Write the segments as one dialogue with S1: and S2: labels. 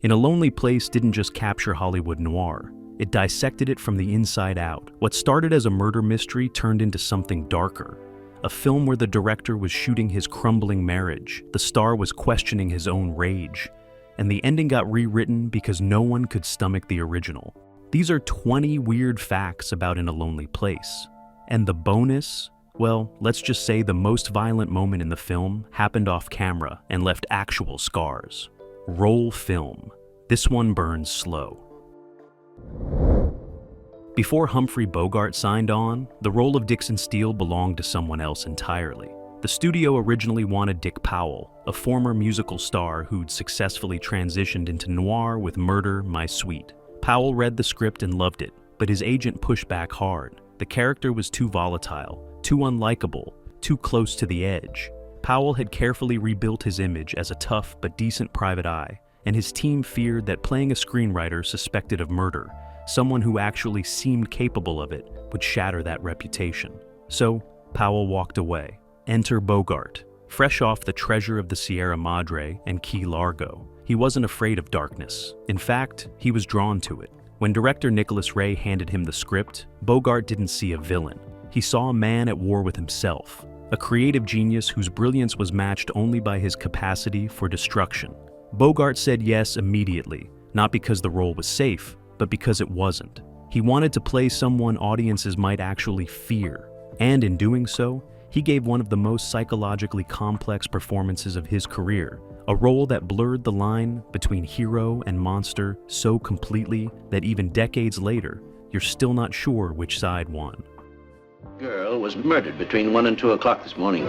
S1: In A Lonely Place didn't just capture Hollywood noir, it dissected it from the inside out. What started as a murder mystery turned into something darker. A film where the director was shooting his crumbling marriage, the star was questioning his own rage, and the ending got rewritten because no one could stomach the original. These are 20 weird facts about In a Lonely Place. And the bonus? Well, let's just say the most violent moment in the film happened off camera and left actual scars. Roll film. This one burns slow. Before Humphrey Bogart signed on, the role of Dixon Steele belonged to someone else entirely. The studio originally wanted Dick Powell, a former musical star who'd successfully transitioned into noir with Murder, My Sweet. Powell read the script and loved it, but his agent pushed back hard. The character was too volatile, too unlikable, too close to the edge. Powell had carefully rebuilt his image as a tough but decent private eye, and his team feared that playing a screenwriter suspected of murder, someone who actually seemed capable of it, would shatter that reputation. So, Powell walked away. Enter Bogart. Fresh off The Treasure of the Sierra Madre and Key Largo, he wasn't afraid of darkness. In fact, he was drawn to it. When director Nicholas Ray handed him the script, Bogart didn't see a villain. He saw a man at war with himself, a creative genius whose brilliance was matched only by his capacity for destruction. Bogart said yes immediately, not because the role was safe, but because it wasn't. He wanted to play someone audiences might actually fear, and in doing so, he gave one of the most psychologically complex performances of his career, a role that blurred the line between hero and monster so completely that even decades later, you're still not sure which side won.
S2: Girl was murdered between 1 and 2 o'clock this morning.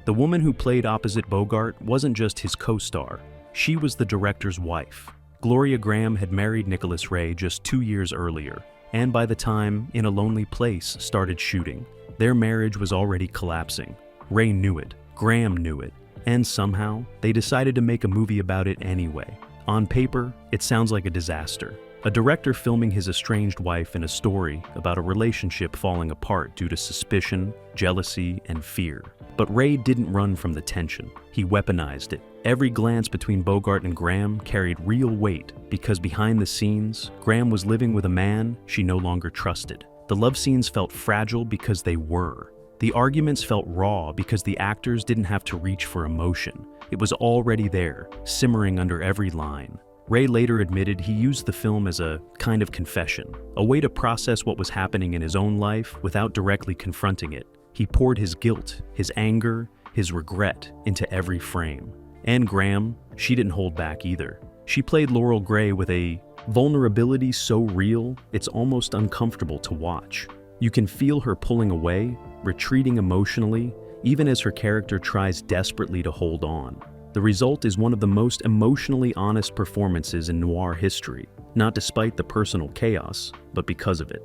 S1: The woman who played opposite Bogart wasn't just his co-star, she was the director's wife. Gloria Graham had married Nicholas Ray just 2 years earlier, and by the time In a Lonely Place started shooting, their marriage was already collapsing. Ray knew it, Graham knew it, and somehow, they decided to make a movie about it anyway. On paper, it sounds like a disaster. A director filming his estranged wife in a story about a relationship falling apart due to suspicion, jealousy, and fear. But Ray didn't run from the tension. He weaponized it. Every glance between Bogart and Graham carried real weight because behind the scenes, Graham was living with a man she no longer trusted. The love scenes felt fragile because they were. The arguments felt raw because the actors didn't have to reach for emotion. It was already there, simmering under every line. Ray later admitted he used the film as a kind of confession, a way to process what was happening in his own life without directly confronting it. He poured his guilt, his anger, his regret into every frame. And Graham, she didn't hold back either. She played Laurel Gray with a vulnerability so real, it's almost uncomfortable to watch. You can feel her pulling away, retreating emotionally, even as her character tries desperately to hold on. The result is one of the most emotionally honest performances in noir history, not despite the personal chaos, but because of it.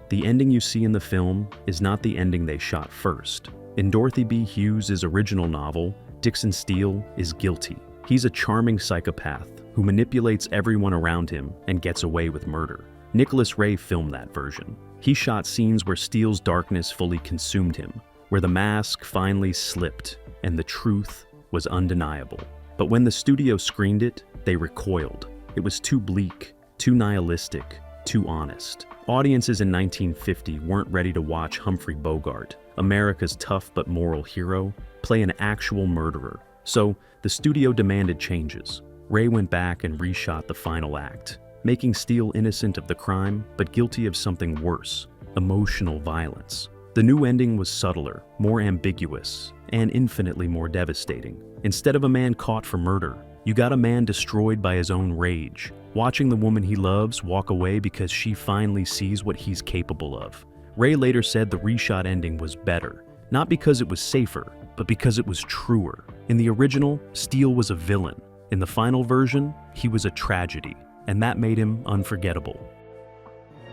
S1: The ending you see in the film is not the ending they shot first. In Dorothy B. Hughes' original novel, Dixon Steele is guilty. He's a charming psychopath who manipulates everyone around him and gets away with murder. Nicholas Ray filmed that version. He shot scenes where Steele's darkness fully consumed him, where the mask finally slipped and the truth was undeniable. But when the studio screened it, they recoiled. It was too bleak, too nihilistic, too honest. Audiences in 1950 weren't ready to watch Humphrey Bogart, America's tough but moral hero, play an actual murderer. So, the studio demanded changes. Ray went back and reshot the final act, making Steele innocent of the crime, but guilty of something worse, emotional violence. The new ending was subtler, more ambiguous, and infinitely more devastating. Instead of a man caught for murder, you got a man destroyed by his own rage, watching the woman he loves walk away because she finally sees what he's capable of. Ray later said the reshot ending was better, not because it was safer, but because it was truer. In the original, Steele was a villain. In the final version, he was a tragedy, and that made him unforgettable.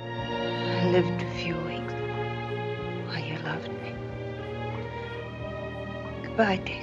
S3: I lived a few weeks while you loved me. Goodbye, Dave.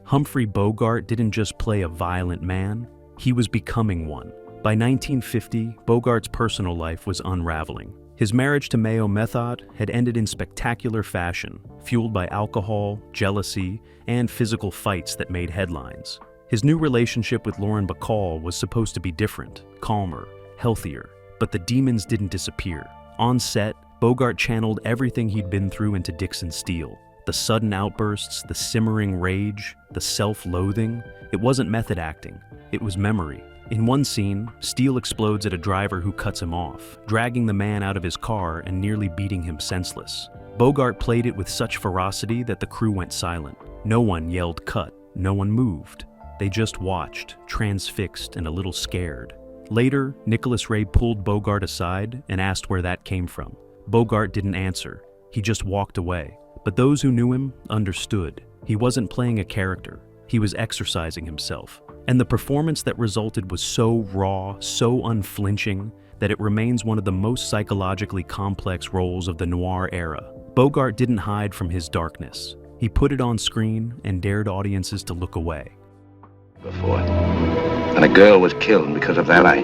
S1: Humphrey Bogart didn't just play a violent man, he was becoming one. By 1950, Bogart's personal life was unraveling. His His marriage to Mayo Method had ended in spectacular fashion, fueled by alcohol, jealousy, and physical fights that made headlines. His new relationship with Lauren Bacall was supposed to be different, calmer, healthier, but the demons didn't disappear. On set, Bogart channeled everything he'd been through into Dixon Steele. The sudden outbursts, the simmering rage, the self-loathing. It wasn't method acting, it was memory. In one scene, Steele explodes at a driver who cuts him off, dragging the man out of his car and nearly beating him senseless. Bogart played it with such ferocity that the crew went silent. No one yelled cut, no one moved. They just watched, transfixed and a little scared. Later, Nicholas Ray pulled Bogart aside and asked where that came from. Bogart didn't answer. He just walked away. But those who knew him understood. He wasn't playing a character. He was exercising himself. And the performance that resulted was so raw, so unflinching, that it remains one of the most psychologically complex roles of the noir era. Bogart didn't hide from his darkness. He put it on screen and dared audiences to look away.
S2: Before. And a girl was killed, and because of that, I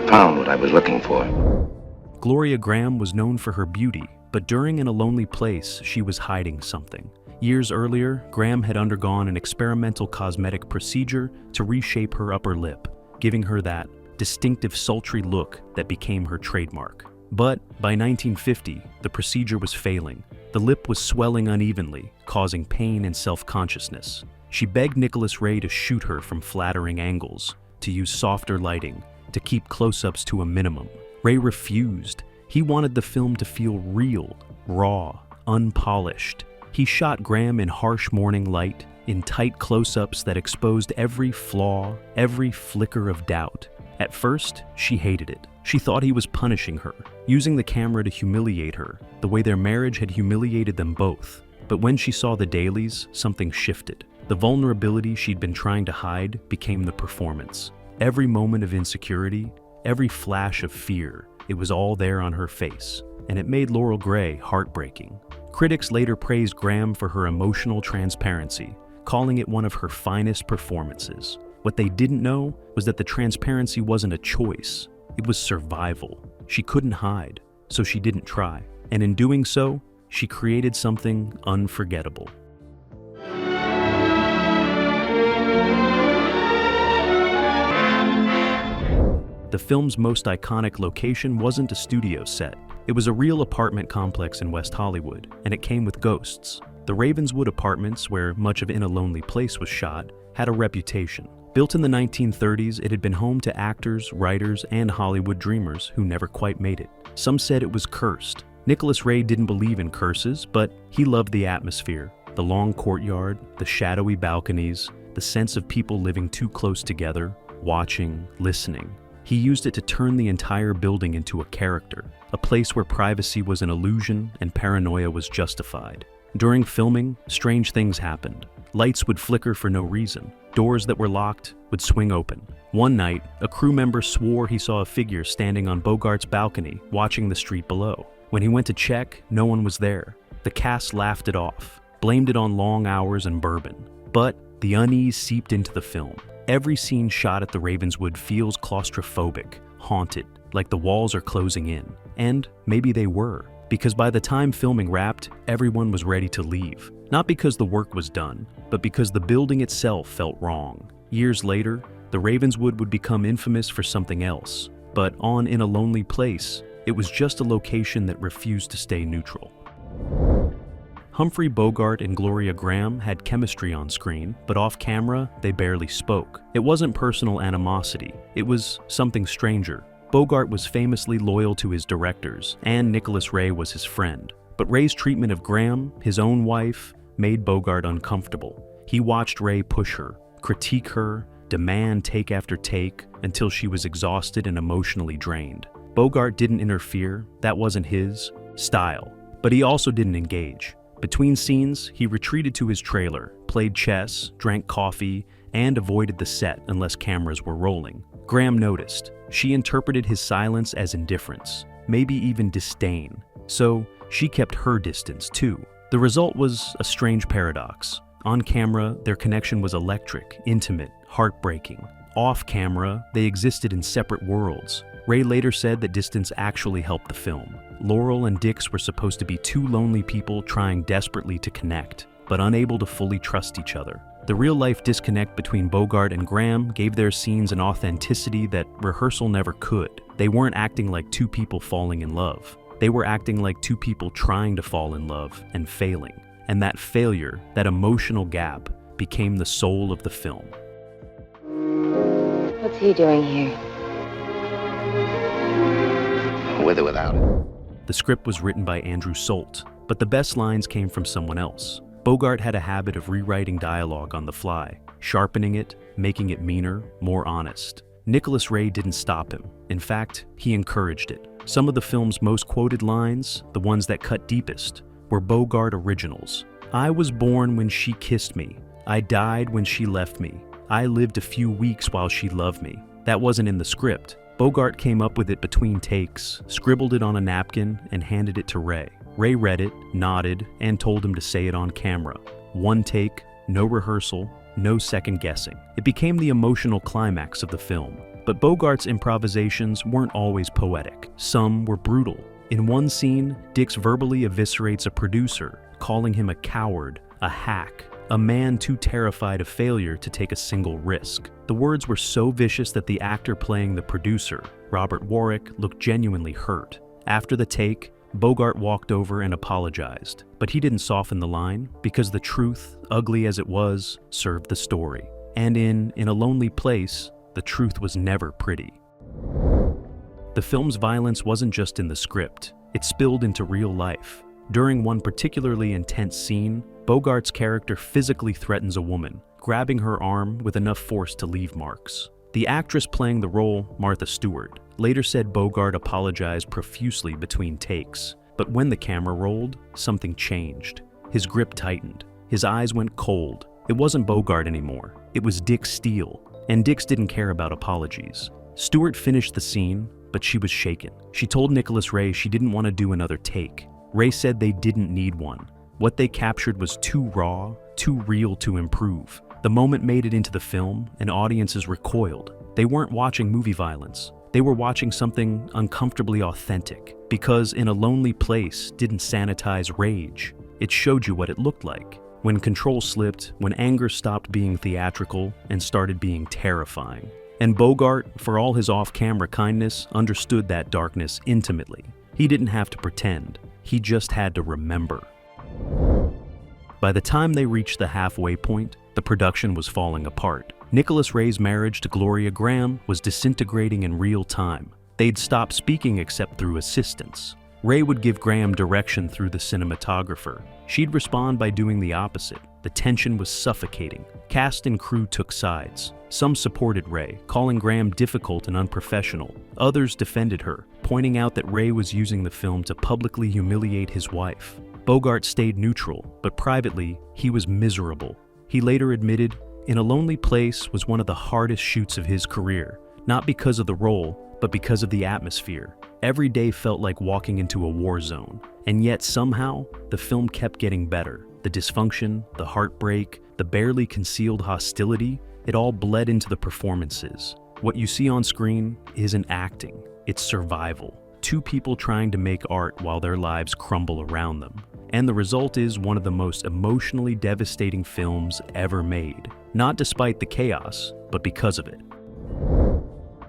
S2: found what I was looking for.
S1: Gloria Graham was known for her beauty, but during In a Lonely Place, she was hiding something. Years earlier, Graham had undergone an experimental cosmetic procedure to reshape her upper lip, giving her that distinctive sultry look that became her trademark. But by 1950, the procedure was failing. The lip was swelling unevenly, causing pain and self-consciousness. She begged Nicholas Ray to shoot her from flattering angles, to use softer lighting, to keep close-ups to a minimum. Ray refused. He wanted the film to feel real, raw, unpolished. He shot Graham in harsh morning light, in tight close-ups that exposed every flaw, every flicker of doubt. At first, she hated it. She thought he was punishing her, using the camera to humiliate her, the way their marriage had humiliated them both. But when she saw the dailies, something shifted. The vulnerability she'd been trying to hide became the performance. Every moment of insecurity, every flash of fear, it was all there on her face, and it made Laurel Gray heartbreaking. Critics later praised Graham for her emotional transparency, calling it one of her finest performances. What they didn't know was that the transparency wasn't a choice, it was survival. She couldn't hide, so she didn't try. And in doing so, she created something unforgettable. The film's most iconic location wasn't a studio set. It was a real apartment complex in West Hollywood, and it came with ghosts. The Ravenswood Apartments, where much of In a Lonely Place was shot, had a reputation. Built in the 1930s, it had been home to actors, writers, and Hollywood dreamers who never quite made it. Some said it was cursed. Nicholas Ray didn't believe in curses, but he loved the atmosphere. The long courtyard, the shadowy balconies, the sense of people living too close together, watching, listening. He used it to turn the entire building into a character, a place where privacy was an illusion and paranoia was justified. During filming, strange things happened. Lights would flicker for no reason. Doors that were locked would swing open. One night, a crew member swore he saw a figure standing on Bogart's balcony, watching the street below. When he went to check, no one was there. The cast laughed it off, blamed it on long hours and bourbon. But the unease seeped into the film. Every scene shot at the Ravenswood feels claustrophobic, haunted, like the walls are closing in. And maybe they were, because by the time filming wrapped, everyone was ready to leave. Not because the work was done, but because the building itself felt wrong. Years later, the Ravenswood would become infamous for something else. But on In a Lonely Place, it was just a location that refused to stay neutral. Humphrey Bogart and Gloria Graham had chemistry on screen, but off camera, they barely spoke. It wasn't personal animosity, it was something stranger. Bogart was famously loyal to his directors, and Nicholas Ray was his friend. But Ray's treatment of Graham, his own wife, made Bogart uncomfortable. He watched Ray push her, critique her, demand take after take, until she was exhausted and emotionally drained. Bogart didn't interfere, that wasn't his style. But he also didn't engage. Between scenes, he retreated to his trailer, played chess, drank coffee, and avoided the set unless cameras were rolling. Graham noticed. She interpreted his silence as indifference, maybe even disdain. So she kept her distance too. The result was a strange paradox. On camera, their connection was electric, intimate, heartbreaking. Off camera, they existed in separate worlds. Ray later said that distance actually helped the film. Laurel and Dix were supposed to be two lonely people trying desperately to connect, but unable to fully trust each other. The real-life disconnect between Bogart and Graham gave their scenes an authenticity that rehearsal never could. They weren't acting like two people falling in love. They were acting like two people trying to fall in love and failing. And that failure, that emotional gap, became the soul of the film.
S3: What's he doing here?
S2: With or without it.
S1: The script was written by Andrew Solt, but the best lines came from someone else. Bogart had a habit of rewriting dialogue on the fly, sharpening it, making it meaner, more honest. Nicholas Ray didn't stop him. In fact, he encouraged it. Some of the film's most quoted lines, the ones that cut deepest, were Bogart originals. "I was born when she kissed me. I died when she left me. I lived a few weeks while she loved me." That wasn't in the script. Bogart came up with it between takes, scribbled it on a napkin, and handed it to Ray. Ray read it, nodded, and told him to say it on camera. One take, no rehearsal, no second guessing. It became the emotional climax of the film. But Bogart's improvisations weren't always poetic. Some were brutal. In one scene, Dix verbally eviscerates a producer, calling him a coward, a hack, a man too terrified of failure to take a single risk. The words were so vicious that the actor playing the producer, Robert Warwick, looked genuinely hurt. After the take, Bogart walked over and apologized, but he didn't soften the line because the truth, ugly as it was, served the story. And in a Lonely Place, the truth was never pretty. The film's violence wasn't just in the script, it spilled into real life. During one particularly intense scene, Bogart's character physically threatens a woman, grabbing her arm with enough force to leave marks. The actress playing the role, Martha Stewart, later said Bogart apologized profusely between takes. But when the camera rolled, something changed. His grip tightened. His eyes went cold. It wasn't Bogart anymore. It was Dix Steele. And Dix didn't care about apologies. Stewart finished the scene, but she was shaken. She told Nicholas Ray she didn't want to do another take. Ray said they didn't need one. What they captured was too raw, too real to improve. The moment made it into the film, and audiences recoiled. They weren't watching movie violence. They were watching something uncomfortably authentic. Because In a Lonely Place didn't sanitize rage. It showed you what it looked like. When control slipped, when anger stopped being theatrical and started being terrifying. And Bogart, for all his off-camera kindness, understood that darkness intimately. He didn't have to pretend. He just had to remember. By the time they reached the halfway point, the production was falling apart. Nicholas Ray's marriage to Gloria Graham was disintegrating in real time. They'd stopped speaking except through assistance. Ray would give Graham direction through the cinematographer. She'd respond by doing the opposite. The tension was suffocating. Cast and crew took sides. Some supported Ray, calling Graham difficult and unprofessional. Others defended her, pointing out that Ray was using the film to publicly humiliate his wife. Bogart stayed neutral, but privately, he was miserable. He later admitted, In a Lonely Place was one of the hardest shoots of his career, not because of the role, but because of the atmosphere. Every day felt like walking into a war zone, and yet somehow, the film kept getting better. The dysfunction, the heartbreak, the barely concealed hostility, it all bled into the performances. What you see on screen isn't acting, it's survival. Two people trying to make art while their lives crumble around them. And the result is one of the most emotionally devastating films ever made. Not despite the chaos, but because of it.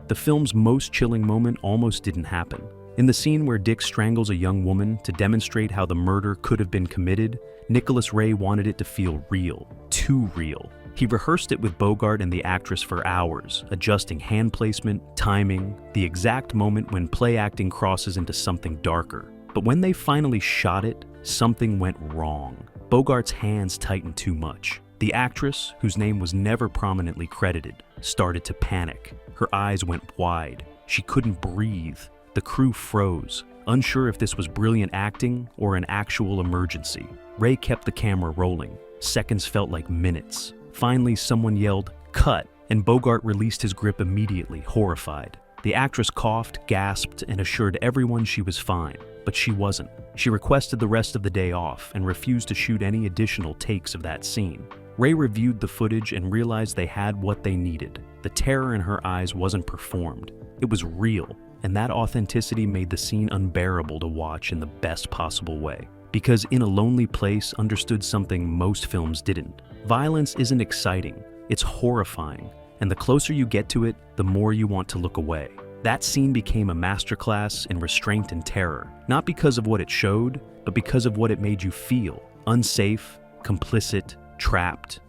S1: The film's most chilling moment almost didn't happen. In the scene where Dix strangles a young woman to demonstrate how the murder could have been committed, Nicholas Ray wanted it to feel real, too real. He rehearsed it with Bogart and the actress for hours, adjusting hand placement, timing, the exact moment when play acting crosses into something darker. But when they finally shot it, something went wrong. Bogart's hands tightened too much. The actress, whose name was never prominently credited, started to panic. Her eyes went wide. She couldn't breathe. The crew froze, unsure if this was brilliant acting or an actual emergency. Ray kept the camera rolling. Seconds felt like minutes. Finally, someone yelled, "Cut!" and Bogart released his grip immediately, horrified. The actress coughed, gasped, and assured everyone she was fine, but she wasn't. She requested the rest of the day off and refused to shoot any additional takes of that scene. Ray reviewed the footage and realized they had what they needed. The terror in her eyes wasn't performed. It was real, and that authenticity made the scene unbearable to watch in the best possible way. Because In a Lonely Place understood something most films didn't. Violence isn't exciting, it's horrifying, and the closer you get to it, the more you want to look away. That scene became a masterclass in restraint and terror, not because of what it showed, but because of what it made you feel. Unsafe, complicit, trapped.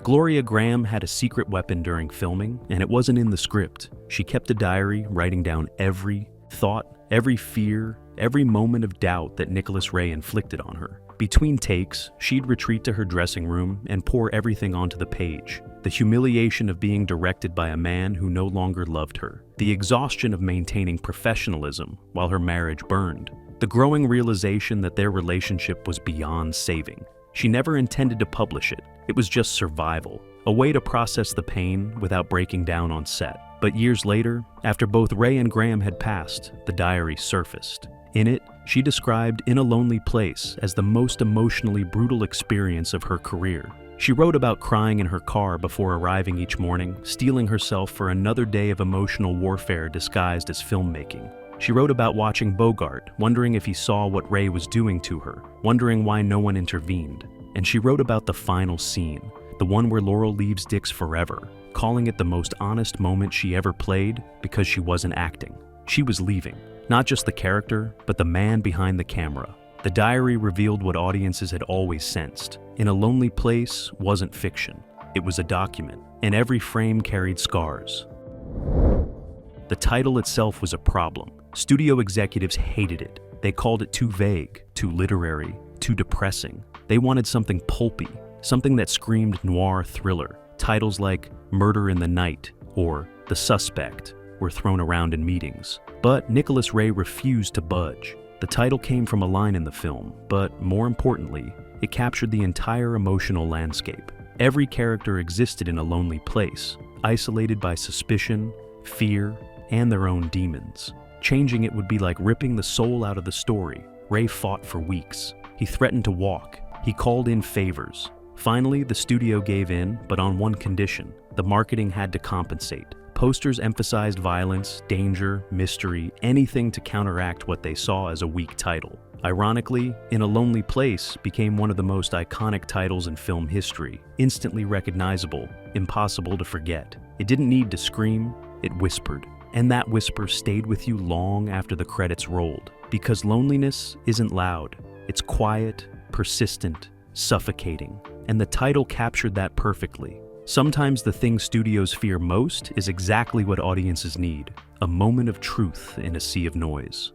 S1: Gloria Graham had a secret weapon during filming, and it wasn't in the script. She kept a diary, writing down every thought, every fear, every moment of doubt that Nicholas Ray inflicted on her. Between takes, she'd retreat to her dressing room and pour everything onto the page. The humiliation of being directed by a man who no longer loved her. The exhaustion of maintaining professionalism while her marriage burned. The growing realization that their relationship was beyond saving. She never intended to publish it. It was just survival, a way to process the pain without breaking down on set. But years later, after both Ray and Graham had passed, the diary surfaced. In it, she described In a Lonely Place as the most emotionally brutal experience of her career. She wrote about crying in her car before arriving each morning, steeling herself for another day of emotional warfare disguised as filmmaking. She wrote about watching Bogart, wondering if he saw what Ray was doing to her, wondering why no one intervened. And she wrote about the final scene, the one where Laurel leaves Dix forever, calling it the most honest moment she ever played because she wasn't acting. She was leaving, not just the character, but the man behind the camera. The diary revealed what audiences had always sensed. In a Lonely Place wasn't fiction. It was a document, and every frame carried scars. The title itself was a problem. Studio executives hated it. They called it too vague, too literary, too depressing. They wanted something pulpy, something that screamed noir thriller. Titles like Murder in the Night or The Suspect were thrown around in meetings. But Nicholas Ray refused to budge. The title came from a line in the film, but more importantly, it captured the entire emotional landscape. Every character existed in a lonely place, isolated by suspicion, fear, and their own demons. Changing it would be like ripping the soul out of the story. Ray fought for weeks. He threatened to walk. He called in favors. Finally, the studio gave in, but on one condition. The marketing had to compensate. Posters emphasized violence, danger, mystery, anything to counteract what they saw as a weak title. Ironically, In a Lonely Place became one of the most iconic titles in film history, instantly recognizable, impossible to forget. It didn't need to scream, it whispered. And that whisper stayed with you long after the credits rolled. Because loneliness isn't loud, it's quiet, persistent, suffocating. And the title captured that perfectly. Sometimes the thing studios fear most is exactly what audiences need, a moment of truth in a sea of noise.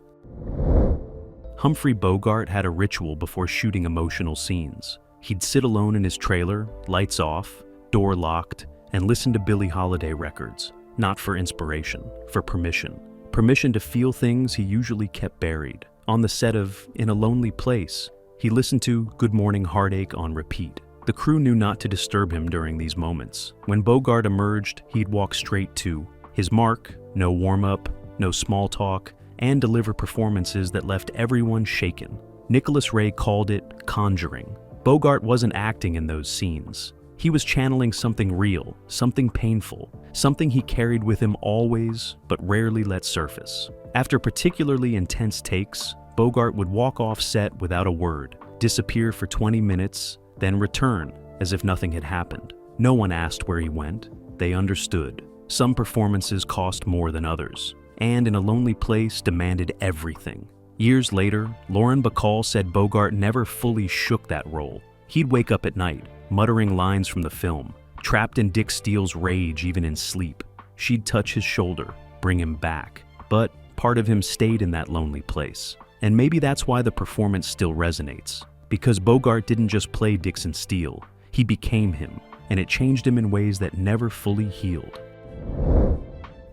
S1: Humphrey Bogart had a ritual before shooting emotional scenes. He'd sit alone in his trailer, lights off, door locked, and listen to Billie Holiday records, not for inspiration, for permission. Permission to feel things he usually kept buried. On the set of In a Lonely Place, he listened to Good Morning Heartache on repeat. The crew knew not to disturb him during these moments. When Bogart emerged, he'd walk straight to his mark, no warm-up, no small talk, and deliver performances that left everyone shaken. Nicholas Ray called it conjuring. Bogart wasn't acting in those scenes. He was channeling something real, something painful, something he carried with him always, but rarely let surface. After particularly intense takes, Bogart would walk off set without a word, disappear for 20 minutes, then return as if nothing had happened. No one asked where he went. They understood. Some performances cost more than others, and In a Lonely Place demanded everything. Years later, Lauren Bacall said Bogart never fully shook that role. He'd wake up at night, muttering lines from the film, trapped in Dick Steele's rage even in sleep. She'd touch his shoulder, bring him back. But part of him stayed in that lonely place. And maybe that's why the performance still resonates. Because Bogart didn't just play Dixon Steele, he became him, and it changed him in ways that never fully healed.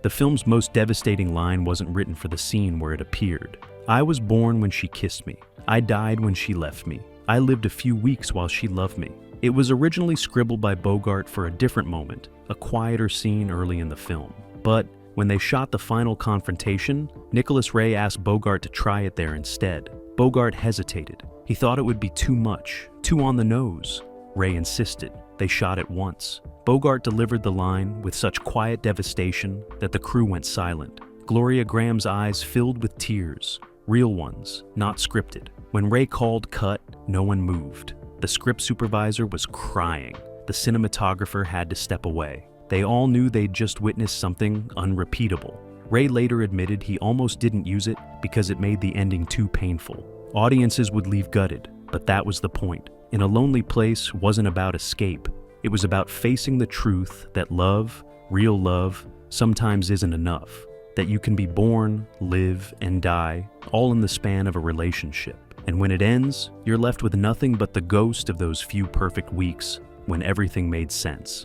S1: The film's most devastating line wasn't written for the scene where it appeared. I was born when she kissed me. I died when she left me. I lived a few weeks while she loved me. It was originally scribbled by Bogart for a different moment, a quieter scene early in the film. But when they shot the final confrontation, Nicholas Ray asked Bogart to try it there instead. Bogart hesitated. He thought it would be too much, too on the nose. Ray insisted. They shot it once. Bogart delivered the line with such quiet devastation that the crew went silent. Gloria Graham's eyes filled with tears, real ones, not scripted. When Ray called cut, no one moved. The script supervisor was crying. The cinematographer had to step away. They all knew they'd just witnessed something unrepeatable. Ray later admitted he almost didn't use it because it made the ending too painful. Audiences would leave gutted, but that was the point. In a Lonely Place wasn't about escape. It was about facing the truth that love, real love, sometimes isn't enough. That you can be born, live, and die, all in the span of a relationship. And when it ends, you're left with nothing but the ghost of those few perfect weeks when everything made sense.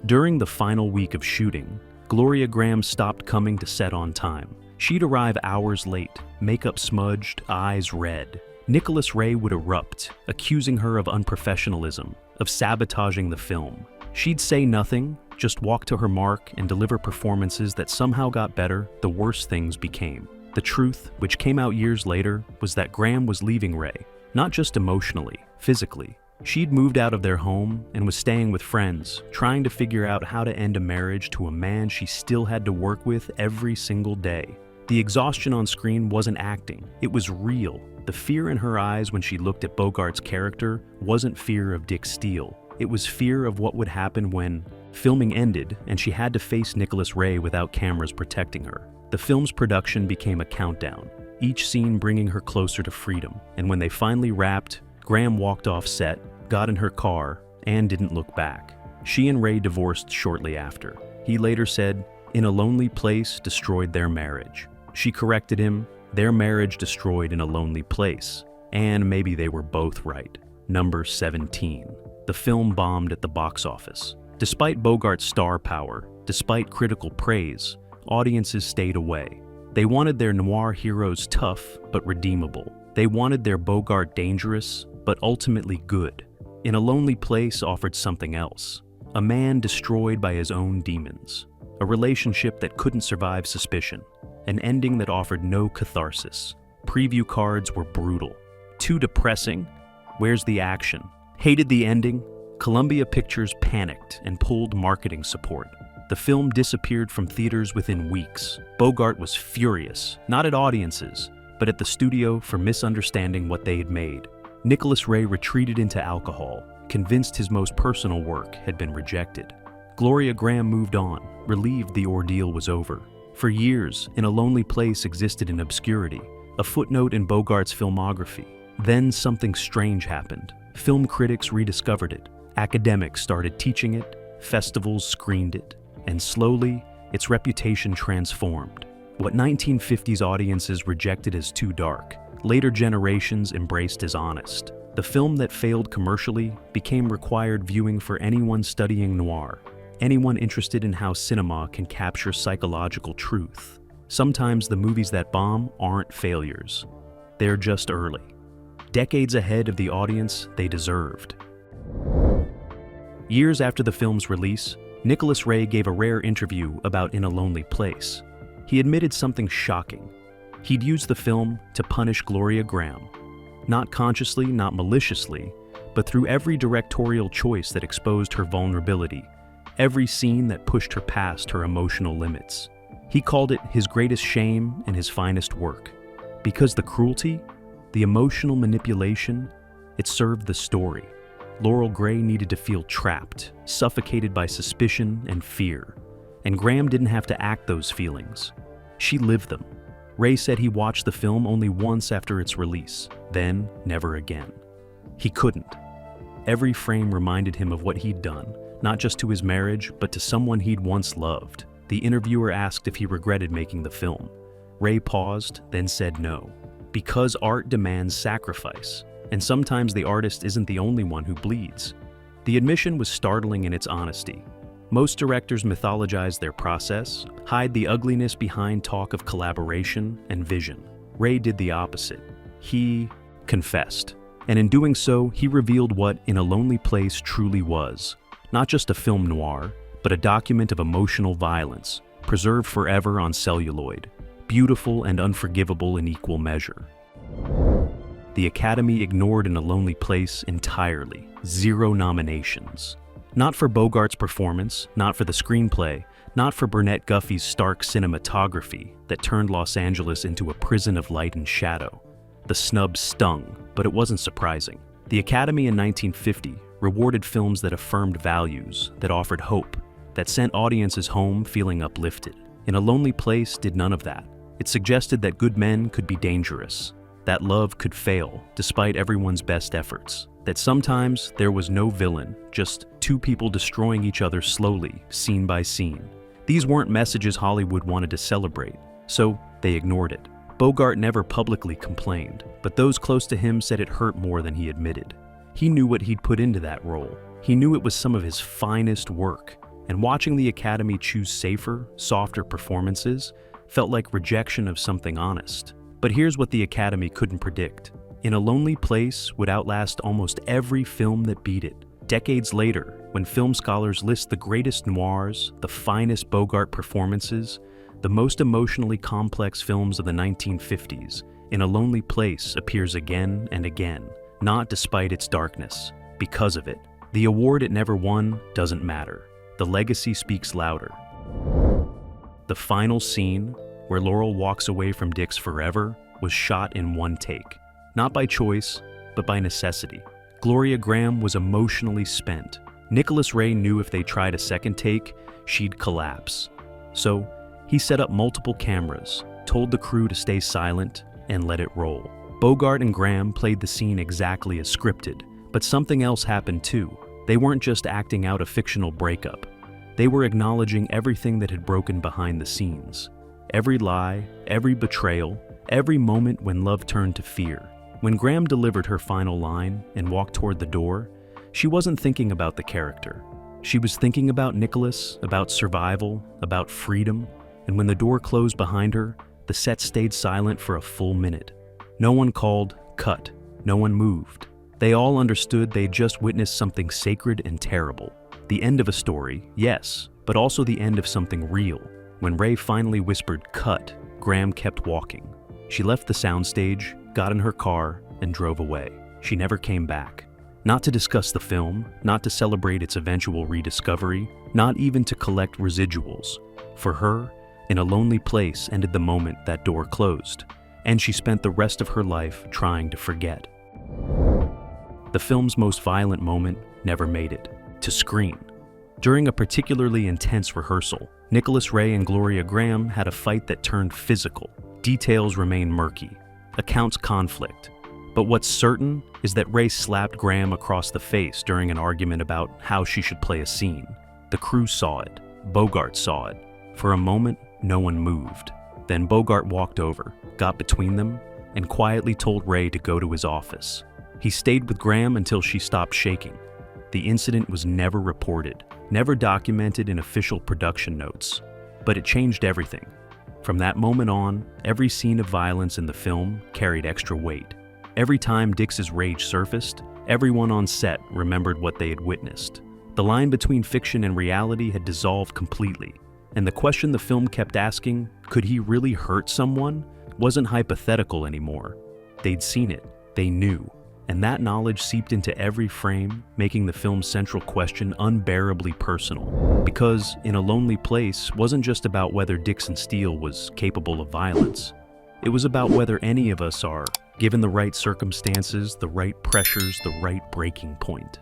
S1: During the final week of shooting, Gloria Graham stopped coming to set on time. She'd arrive hours late, makeup smudged, eyes red. Nicholas Ray would erupt, accusing her of unprofessionalism, of sabotaging the film. She'd say nothing, just walk to her mark and deliver performances that somehow got better the worse things became. The truth, which came out years later, was that Graham was leaving Ray, not just emotionally, physically. She'd moved out of their home and was staying with friends, trying to figure out how to end a marriage to a man she still had to work with every single day. The exhaustion on screen wasn't acting, it was real. The fear in her eyes when she looked at Bogart's character wasn't fear of Dick Steele. It was fear of what would happen when filming ended and she had to face Nicholas Ray without cameras protecting her. The film's production became a countdown, each scene bringing her closer to freedom. And when they finally wrapped, Graham walked off set, got in her car, and didn't look back. She and Ray divorced shortly after. He later said, "In a Lonely Place destroyed their marriage." She corrected him, "Their marriage destroyed In a Lonely Place." And maybe they were both right. Number 17. The film bombed at the box office. Despite Bogart's star power, despite critical praise, audiences stayed away. They wanted their noir heroes tough but redeemable. They wanted their Bogart dangerous but ultimately good. In a Lonely Place offered something else. A man destroyed by his own demons. A relationship that couldn't survive suspicion. An ending that offered no catharsis. Preview cards were brutal. Too depressing? Where's the action? Hated the ending? Columbia Pictures panicked and pulled marketing support. The film disappeared from theaters within weeks. Bogart was furious, not at audiences, but at the studio for misunderstanding what they had made. Nicholas Ray retreated into alcohol, convinced his most personal work had been rejected. Gloria Graham moved on, relieved the ordeal was over. For years, In a Lonely Place existed in obscurity, a footnote in Bogart's filmography. Then something strange happened. Film critics rediscovered it. Academics started teaching it, festivals screened it, and slowly, its reputation transformed. What 1950s audiences rejected as too dark, later generations embraced as honest. The film that failed commercially became required viewing for anyone studying noir, anyone interested in how cinema can capture psychological truth. Sometimes the movies that bomb aren't failures. They're just early. Decades ahead of the audience they deserved. Years after the film's release, Nicholas Ray gave a rare interview about In a Lonely Place. He admitted something shocking. He'd used the film to punish Gloria Graham. Not consciously, not maliciously, but through every directorial choice that exposed her vulnerability, every scene that pushed her past her emotional limits. He called it his greatest shame and his finest work. Because the cruelty, the emotional manipulation, it served the story. Laurel Gray needed to feel trapped, suffocated by suspicion and fear. And Graham didn't have to act those feelings. She lived them. Ray said he watched the film only once after its release, then never again. He couldn't. Every frame reminded him of what he'd done, not just to his marriage, but to someone he'd once loved. The interviewer asked if he regretted making the film. Ray paused, then said no. Because art demands sacrifice, and sometimes the artist isn't the only one who bleeds. The admission was startling in its honesty. Most directors mythologize their process, hide the ugliness behind talk of collaboration and vision. Ray did the opposite. He confessed. And in doing so, he revealed what In a Lonely Place truly was. Not just a film noir, but a document of emotional violence, preserved forever on celluloid, beautiful and unforgivable in equal measure. the Academy ignored In a Lonely Place entirely. 0 nominations. Not for Bogart's performance, not for the screenplay, not for Burnett Guffey's stark cinematography that turned Los Angeles into a prison of light and shadow. The snub stung, but it wasn't surprising. The Academy in 1950 rewarded films that affirmed values, that offered hope, that sent audiences home feeling uplifted. In a Lonely Place did none of that. It suggested that good men could be dangerous, that love could fail despite everyone's best efforts, that sometimes there was no villain, just two people destroying each other slowly, scene by scene. These weren't messages Hollywood wanted to celebrate, so they ignored it. Bogart never publicly complained, but those close to him said it hurt more than he admitted. He knew what he'd put into that role. He knew it was some of his finest work, and watching the Academy choose safer, softer performances felt like rejection of something honest. But here's what the Academy couldn't predict. In a Lonely Place would outlast almost every film that beat it. Decades later, when film scholars list the greatest noirs, the finest Bogart performances, the most emotionally complex films of the 1950s, In a Lonely Place appears again and again, not despite its darkness, because of it. The award it never won doesn't matter. The legacy speaks louder. The final scene, where Laurel walks away from Dix forever, was shot in one take. Not by choice, but by necessity. Gloria Graham was emotionally spent. Nicholas Ray knew if they tried a second take, she'd collapse. So, he set up multiple cameras, told the crew to stay silent, and let it roll. Bogart and Graham played the scene exactly as scripted, but something else happened too. They weren't just acting out a fictional breakup. They were acknowledging everything that had broken behind the scenes. Every lie, every betrayal, every moment when love turned to fear. When Graham delivered her final line and walked toward the door, she wasn't thinking about the character. She was thinking about Nicholas, about survival, about freedom, and when the door closed behind her, the set stayed silent for a full minute. No one called, cut. No one moved. They all understood they'd just witnessed something sacred and terrible. The end of a story, yes, but also the end of something real. When Ray finally whispered, cut, Graham kept walking. She left the soundstage, got in her car, and drove away. She never came back. Not to discuss the film, not to celebrate its eventual rediscovery, not even to collect residuals. For her, In a Lonely Place ended the moment that door closed, and she spent the rest of her life trying to forget. The film's most violent moment never made it to screen. During a particularly intense rehearsal, Nicholas Ray and Gloria Graham had a fight that turned physical. Details remain murky. Accounts conflict. But what's certain is that Ray slapped Graham across the face during an argument about how she should play a scene. The crew saw it. Bogart saw it. For a moment, no one moved. Then Bogart walked over, got between them, and quietly told Ray to go to his office. He stayed with Graham until she stopped shaking. The incident was never reported, never documented in official production notes, but it changed everything. From that moment on, every scene of violence in the film carried extra weight. Every time Dix's rage surfaced, everyone on set remembered what they had witnessed. The line between fiction and reality had dissolved completely, and the question the film kept asking, could he really hurt someone, wasn't hypothetical anymore. They'd seen it, they knew. And that knowledge seeped into every frame, making the film's central question unbearably personal. Because In a Lonely Place wasn't just about whether Dixon Steele was capable of violence. It was about whether any of us are, given the right circumstances, the right pressures, the right breaking point.